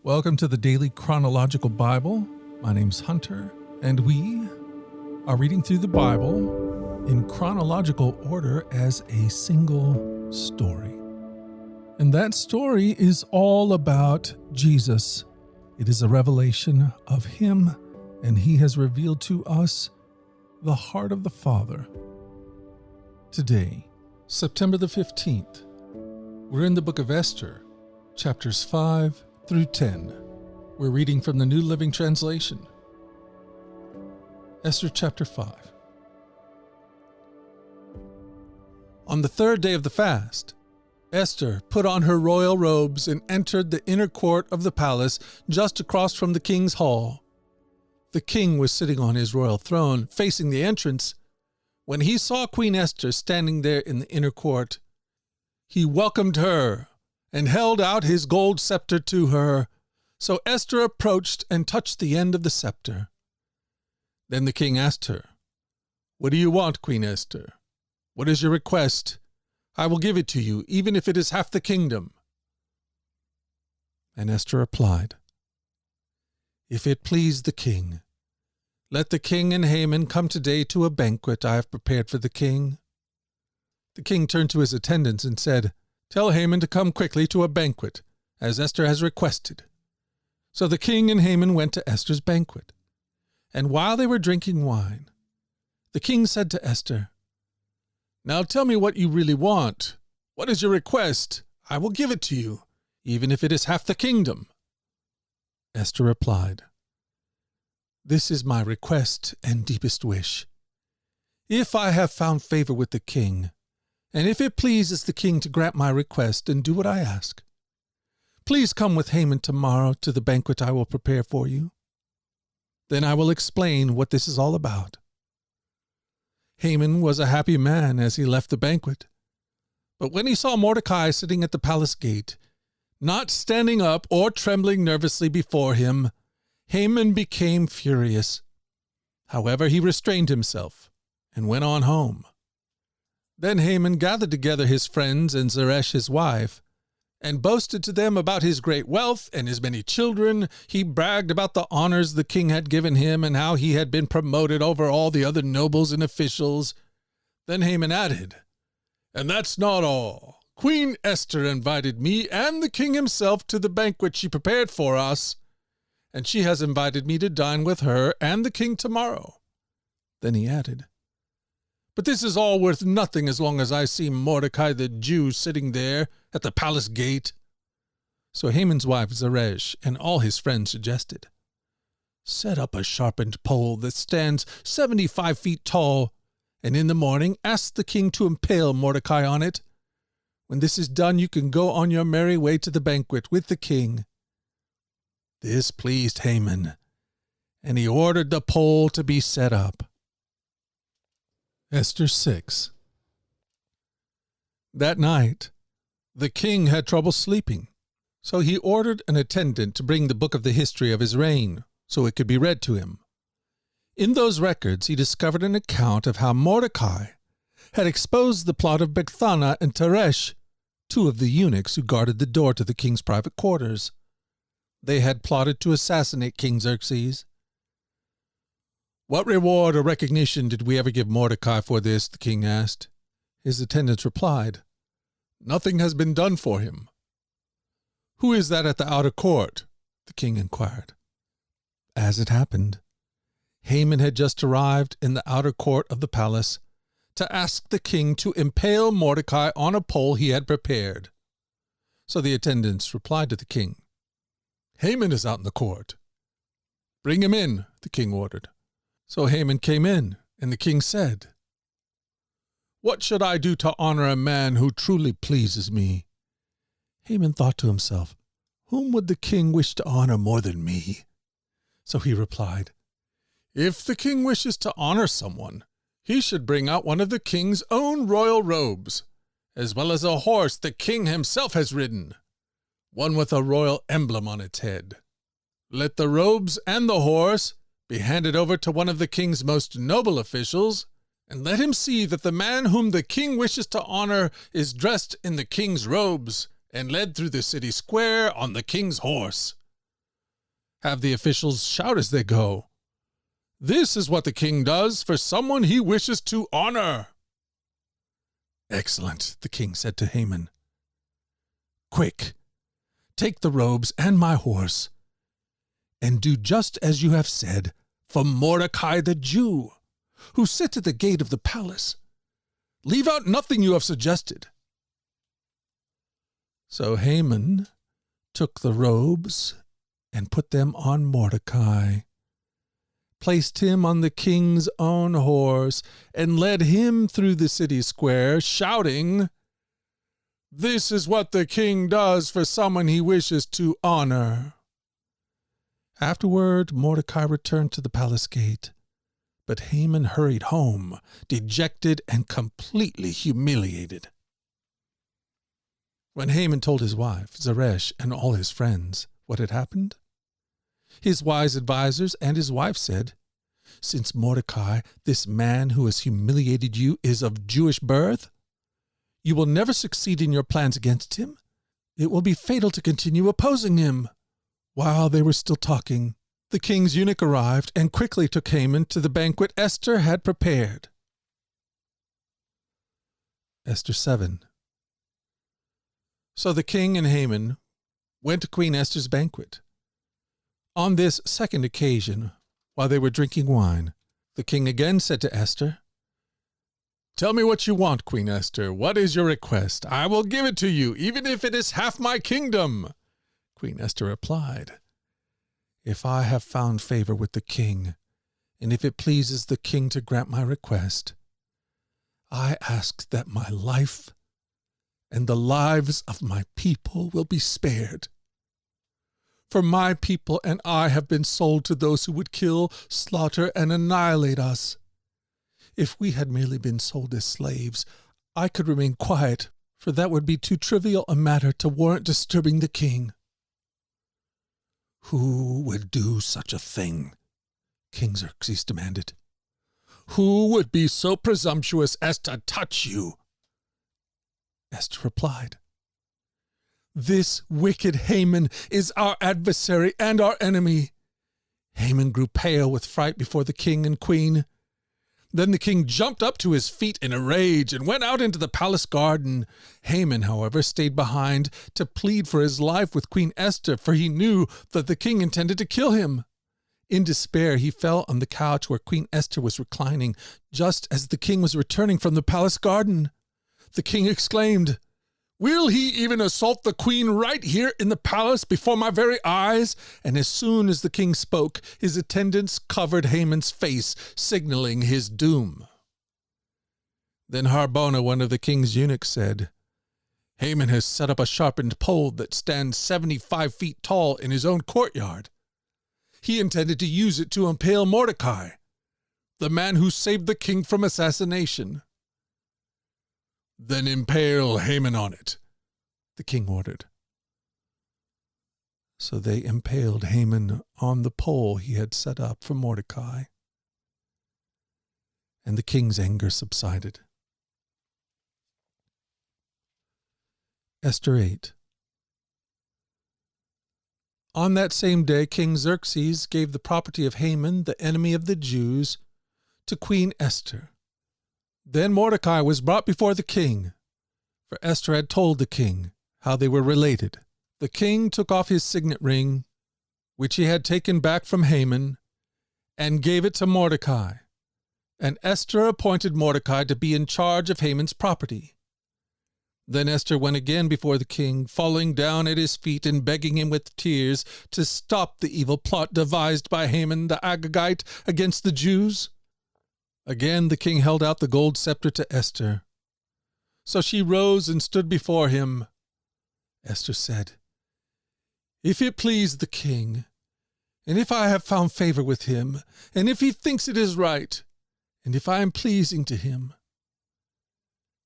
Welcome to the Daily Chronological Bible. My name's Hunter, and we are reading through the Bible in chronological order as a single story. And that story is all about Jesus. It is a revelation of Him, and He has revealed to us the heart of the Father. Today, September the 15th, we're in the book of Esther, chapters 5 through 10. We're reading from the New Living Translation. Esther chapter 5. On the third day of the fast, Esther put on her royal robes and entered the inner court of the palace just across from the king's hall. The king was sitting on his royal throne, facing the entrance. When he saw Queen Esther standing there in the inner court, he welcomed her and held out his gold scepter to her. So Esther approached and touched the end of the scepter. Then the king asked her, "What do you want, Queen Esther? What is your request? I will give it to you, even if it is half the kingdom." And Esther replied, "If it please the king, let the king and Haman come today to a banquet I have prepared for the king." The king turned to his attendants and said, "Tell Haman to come quickly to a banquet, as Esther has requested." So the king and Haman went to Esther's banquet. And while they were drinking wine, the king said to Esther, "Now tell me what you really want. What is your request? I will give it to you, even if it is half the kingdom." Esther replied, "This is my request and deepest wish. If I have found favor with the king, and if it pleases the king to grant my request and do what I ask, please come with Haman tomorrow to the banquet I will prepare for you. Then I will explain what this is all about." Haman was a happy man as he left the banquet. But when he saw Mordecai sitting at the palace gate, not standing up or trembling nervously before him, Haman became furious. However, he restrained himself and went on home. Then Haman gathered together his friends and Zeresh his wife, and boasted to them about his great wealth and his many children. He bragged about the honors the king had given him and how he had been promoted over all the other nobles and officials. Then Haman added, "And that's not all. Queen Esther invited me and the king himself to the banquet she prepared for us, and she has invited me to dine with her and the king tomorrow." Then he added, "But this is all worth nothing as long as I see Mordecai the Jew sitting there at the palace gate." So Haman's wife Zeresh and all his friends suggested, "Set up a sharpened pole that stands 75 feet tall, and in the morning ask the king to impale Mordecai on it. When this is done, you can go on your merry way to the banquet with the king." This pleased Haman, and he ordered the pole to be set up. Esther 6. That night, the king had trouble sleeping, so he ordered an attendant to bring the book of the history of his reign, so it could be read to him. In those records, he discovered an account of how Mordecai had exposed the plot of Bigthana and Teresh, two of the eunuchs who guarded the door to the king's private quarters. They had plotted to assassinate King Xerxes. "What reward or recognition did we ever give Mordecai for this?" the king asked. His attendants replied, "Nothing has been done for him." "Who is that at the outer court?" the king inquired. As it happened, Haman had just arrived in the outer court of the palace to ask the king to impale Mordecai on a pole he had prepared. So the attendants replied to the king, "Haman is out in the court." "Bring him in," the king ordered. So Haman came in, and the king said, "What should I do to honor a man who truly pleases me?" Haman thought to himself, "Whom would the king wish to honor more than me?" So he replied, "If the king wishes to honor someone, he should bring out one of the king's own royal robes, as well as a horse the king himself has ridden, one with a royal emblem on its head. Let the robes and the horse be handed over to one of the king's most noble officials, and let him see that the man whom the king wishes to honor is dressed in the king's robes and led through the city square on the king's horse. Have the officials shout as they go, "This is what the king does for someone he wishes to honor." "Excellent," the king said to Haman. "Quick, take the robes and my horse, and do just as you have said for Mordecai the Jew, who sits at the gate of the palace. Leave out nothing you have suggested." So Haman took the robes and put them on Mordecai, placed him on the king's own horse, and led him through the city square, shouting, "This is what the king does for someone he wishes to honor." Afterward, Mordecai returned to the palace gate, but Haman hurried home, dejected and completely humiliated. When Haman told his wife, Zeresh, and all his friends what had happened, his wise advisers and his wife said, "Since Mordecai, this man who has humiliated you, is of Jewish birth, you will never succeed in your plans against him. It will be fatal to continue opposing him." While they were still talking, the king's eunuch arrived and quickly took Haman to the banquet Esther had prepared. Esther 7. So the king and Haman went to Queen Esther's banquet. On this second occasion, while they were drinking wine, the king again said to Esther, "Tell me what you want, Queen Esther. What is your request? I will give it to you, even if it is half my kingdom." Queen Esther replied, "If I have found favor with the king, and if it pleases the king to grant my request, I ask that my life and the lives of my people will be spared. For my people and I have been sold to those who would kill, slaughter, and annihilate us. If we had merely been sold as slaves, I could remain quiet, for that would be too trivial a matter to warrant disturbing the king." "Who would do such a thing?" King Xerxes demanded. "Who would be so presumptuous as to touch you?" Esther replied, "This wicked Haman is our adversary and our enemy." Haman grew pale with fright before the king and queen. Then the king jumped up to his feet in a rage and went out into the palace garden. Haman, however, stayed behind to plead for his life with Queen Esther, for he knew that the king intended to kill him. In despair, he fell on the couch where Queen Esther was reclining, just as the king was returning from the palace garden. The king exclaimed, "Will he even assault the queen right here in the palace before my very eyes?" And as soon as the king spoke, his attendants covered Haman's face, signaling his doom. Then Harbona, one of the king's eunuchs, said, "Haman has set up a sharpened pole that stands 75 feet tall in his own courtyard. He intended to use it to impale Mordecai, the man who saved the king from assassination." "Then impale Haman on it," the king ordered. So they impaled Haman on the pole he had set up for Mordecai, and the king's anger subsided. Esther 8. On that same day, King Xerxes gave the property of Haman, the enemy of the Jews, to Queen Esther. Then Mordecai was brought before the king, for Esther had told the king how they were related. The king took off his signet ring, which he had taken back from Haman, and gave it to Mordecai. And Esther appointed Mordecai to be in charge of Haman's property. Then Esther went again before the king, falling down at his feet and begging him with tears to stop the evil plot devised by Haman the Agagite against the Jews. Again the king held out the gold scepter to Esther. So she rose and stood before him. Esther said, "If it please the king, and if I have found favor with him, and if he thinks it is right, and if I am pleasing to him,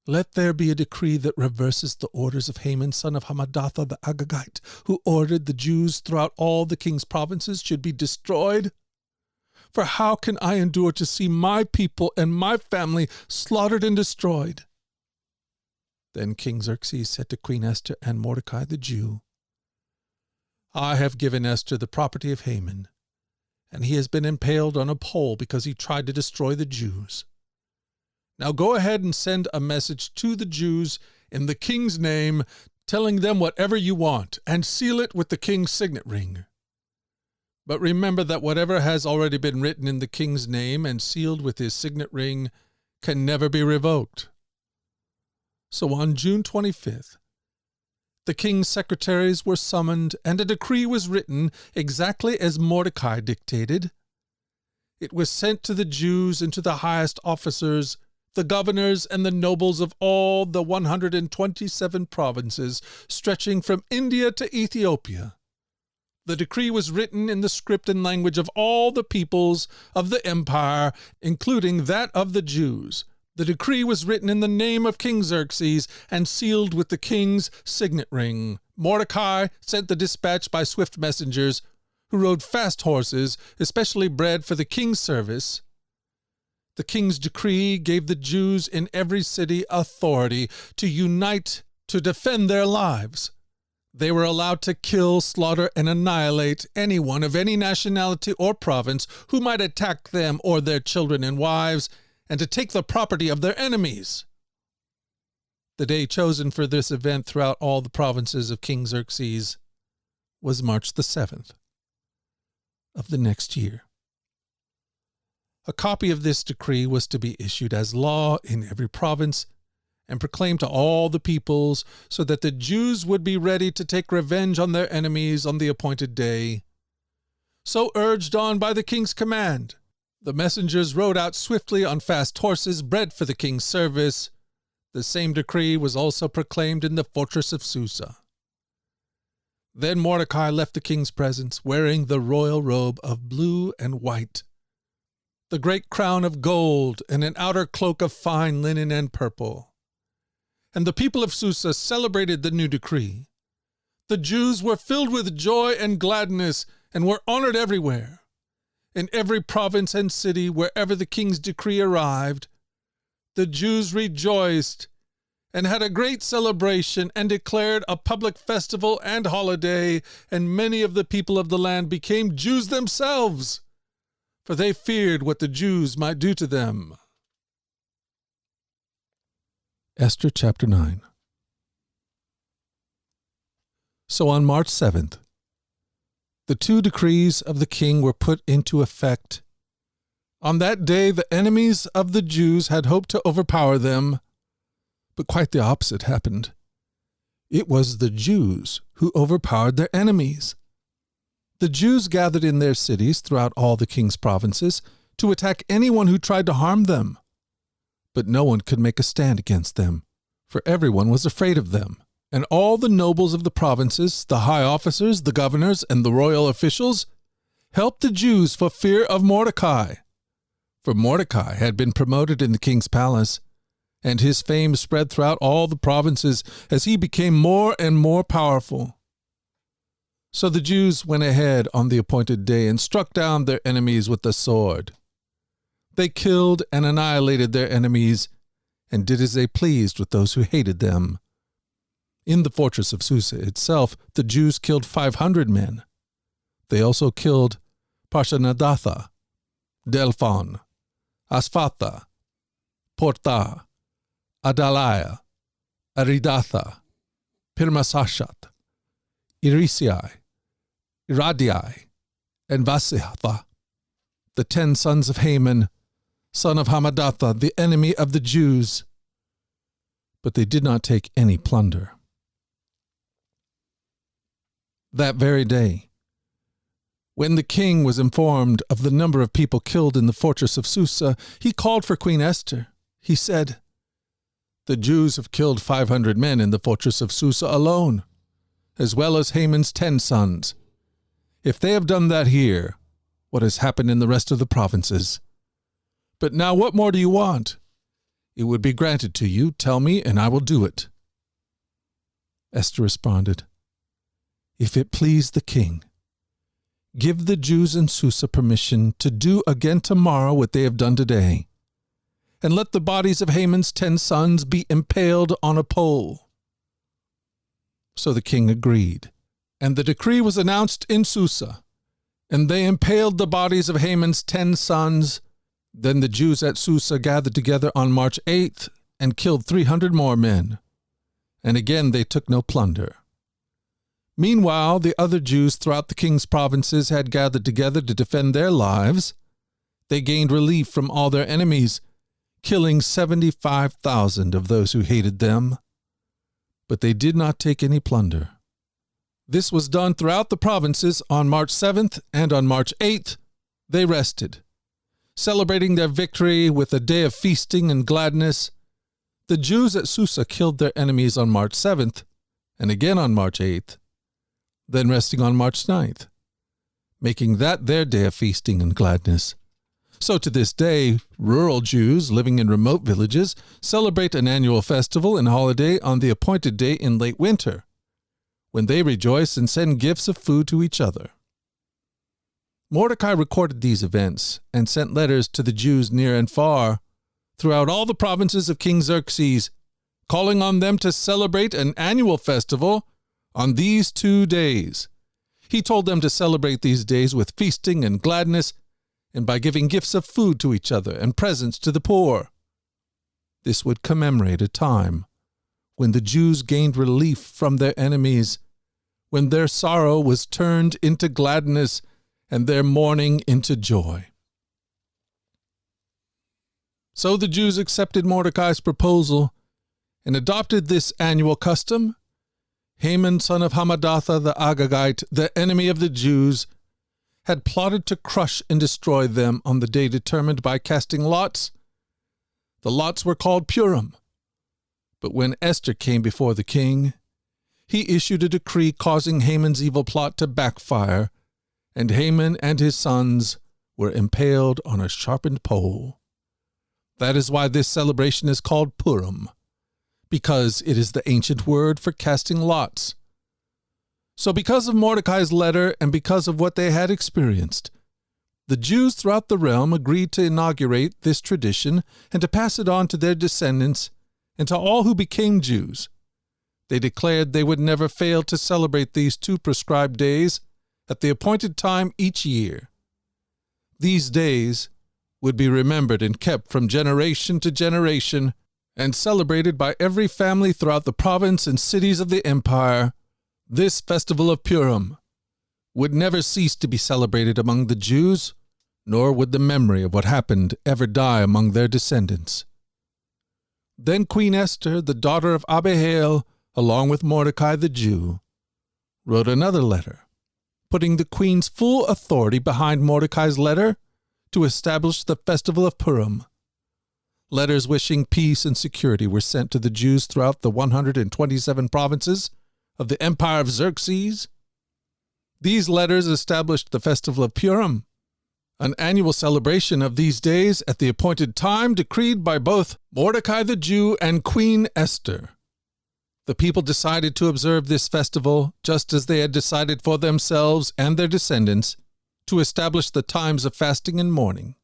let there be a decree that reverses the orders of Haman, son of Hammedatha the Agagite, who ordered the Jews throughout all the king's provinces should be destroyed. For how can I endure to see my people and my family slaughtered and destroyed?" Then King Xerxes said to Queen Esther and Mordecai the Jew, I have given Esther the property of Haman, and he has been impaled on a pole because he tried to destroy the Jews. Now go ahead and send a message to the Jews in the king's name, telling them whatever you want, and seal it with the king's signet ring. But remember that whatever has already been written in the king's name and sealed with his signet ring can never be revoked. So on June 25th, the king's secretaries were summoned, and a decree was written exactly as Mordecai dictated. It was sent to the Jews and to the highest officers, the governors and the nobles of all the 127 provinces stretching from India to Ethiopia. The decree was written in the script and language of all the peoples of the empire, including that of the Jews. The decree was written in the name of King Xerxes and sealed with the king's signet ring. Mordecai sent the dispatch by swift messengers who rode fast horses, especially bred for the king's service. The king's decree gave the Jews in every city authority to unite to defend their lives. They were allowed to kill, slaughter, and annihilate anyone of any nationality or province who might attack them or their children and wives, and to take the property of their enemies. The day chosen for this event throughout all the provinces of King Xerxes was March the 7th of the next year. A copy of this decree was to be issued as law in every province and proclaimed to all the peoples, so that the Jews would be ready to take revenge on their enemies on the appointed day. So urged on by the king's command, the messengers rode out swiftly on fast horses bred for the king's service. The same decree was also proclaimed in the fortress of Susa. Then Mordecai left the king's presence, wearing the royal robe of blue and white, the great crown of gold, and an outer cloak of fine linen and purple. And the people of Susa celebrated the new decree. The Jews were filled with joy and gladness and were honored everywhere. In every province and city, wherever the king's decree arrived, the Jews rejoiced and had a great celebration and declared a public festival and holiday, and many of the people of the land became Jews themselves, for they feared what the Jews might do to them. Esther chapter 9. So on March 7th, the two decrees of the king were put into effect. On that day, the enemies of the Jews had hoped to overpower them, but quite the opposite happened. It was the Jews who overpowered their enemies. The Jews gathered in their cities throughout all the king's provinces to attack anyone who tried to harm them. But no one could make a stand against them, for everyone was afraid of them. And all the nobles of the provinces, the high officers, the governors, and the royal officials helped the Jews for fear of Mordecai. For Mordecai had been promoted in the king's palace, and his fame spread throughout all the provinces as he became more and more powerful. So the Jews went ahead on the appointed day and struck down their enemies with the sword. They killed and annihilated their enemies and did as they pleased with those who hated them. In the fortress of Susa itself, the Jews killed 500 men. They also killed Parshandatha, Delphon, Asphatha, Porta, Adaliah, Aridatha, Pirmasashat, Irisai, Iradii, and Vasihatha, the 10 sons of Haman, son of Hammedatha, the enemy of the Jews. But they did not take any plunder. That very day, when the king was informed of the number of people killed in the fortress of Susa, he called for Queen Esther. He said, "The Jews have killed 500 men in the fortress of Susa alone, as well as Haman's 10 sons. If they have done that here, what has happened in the rest of the provinces? But now what more do you want? It would be granted to you. Tell me, and I will do it." Esther responded, "If it please the king, give the Jews in Susa permission to do again tomorrow what they have done today, and let the bodies of Haman's 10 sons be impaled on a pole." So the king agreed, And the decree was announced in Susa, and they impaled the bodies of Haman's 10 sons. Then the Jews at Susa gathered together on March 8th and killed 300 more men. And again they took no plunder. Meanwhile, the other Jews throughout the king's provinces had gathered together to defend their lives. They gained relief from all their enemies, killing 75,000 of those who hated them. But they did not take any plunder. This was done throughout the provinces on March 7th, and on March 8th they rested, celebrating their victory with a day of feasting and gladness. The Jews at Susa killed their enemies on March 7th, and again on March 8th, then resting on March 9th, making that their day of feasting and gladness. So to this day, rural Jews living in remote villages celebrate an annual festival and holiday on the appointed day in late winter, when they rejoice and send gifts of food to each other. Mordecai recorded these events and sent letters to the Jews near and far throughout all the provinces of King Xerxes, calling on them to celebrate an annual festival on these 2 days. He told them to celebrate these days with feasting and gladness, and by giving gifts of food to each other and presents to the poor. This would commemorate a time when the Jews gained relief from their enemies, when their sorrow was turned into gladness and their mourning into joy. So the Jews accepted Mordecai's proposal and adopted this annual custom. Haman, son of Hammedatha the Agagite, the enemy of the Jews, had plotted to crush and destroy them on the day determined by casting lots. The lots were called Purim. But when Esther came before the king, he issued a decree causing Haman's evil plot to backfire, and Haman and his sons were impaled on a sharpened pole. That is why this celebration is called Purim, because it is the ancient word for casting lots. So because of Mordecai's letter and because of what they had experienced, the Jews throughout the realm agreed to inaugurate this tradition and to pass it on to their descendants and to all who became Jews. They declared they would never fail to celebrate these 2 prescribed days at the appointed time each year. These days would be remembered and kept from generation to generation and celebrated by every family throughout the province and cities of the empire. This festival of Purim would never cease to be celebrated among the Jews, nor would the memory of what happened ever die among their descendants. Then Queen Esther, the daughter of Abihail, along with Mordecai the Jew, wrote another letter, putting the queen's full authority behind Mordecai's letter to establish the festival of Purim. Letters wishing peace and security were sent to the Jews throughout the 127 provinces of the empire of Xerxes. These letters established the festival of Purim, an annual celebration of these days at the appointed time decreed by both Mordecai the Jew and Queen Esther. The people decided to observe this festival just as they had decided for themselves and their descendants to establish the times of fasting and mourning.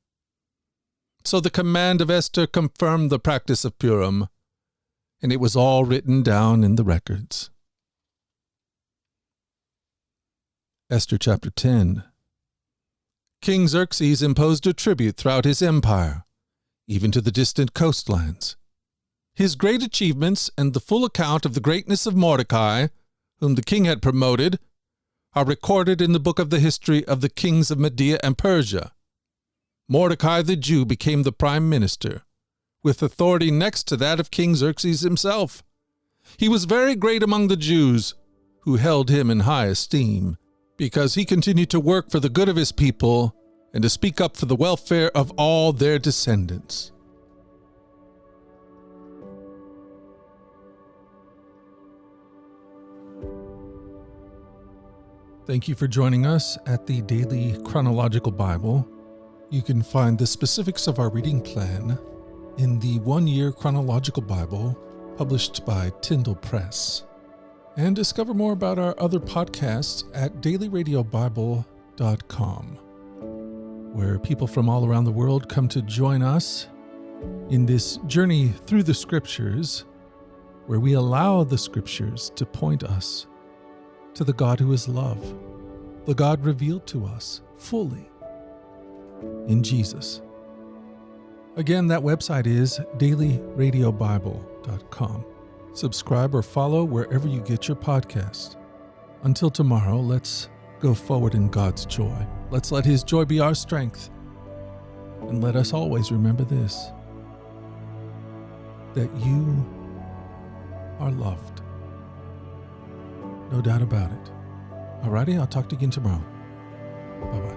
So the command of Esther confirmed the practice of Purim, and it was all written down in the records. Esther chapter 10. King Xerxes imposed a tribute throughout his empire, even to the distant coastlands. His great achievements and the full account of the greatness of Mordecai, whom the king had promoted, are recorded in the book of the history of the kings of Media and Persia. Mordecai the Jew became the prime minister, with authority next to that of King Xerxes himself. He was very great among the Jews, who held him in high esteem, because he continued to work for the good of his people and to speak up for the welfare of all their descendants. Thank you for joining us at the Daily Chronological Bible. You can find the specifics of our reading plan in the one-year Chronological Bible published by Tyndall Press. And discover more about our other podcasts at dailyradiobible.com, where people from all around the world come to join us in this journey through the Scriptures, where we allow the Scriptures to point us to the God who is love, the God revealed to us fully in Jesus. Again, that website is dailyradiobible.com. Subscribe or follow wherever you get your podcast. Until tomorrow, let's go forward in God's joy. Let's let His joy be our strength. And let us always remember this, that you are loved. No doubt about it. Alrighty, I'll talk to you again tomorrow. Bye-bye.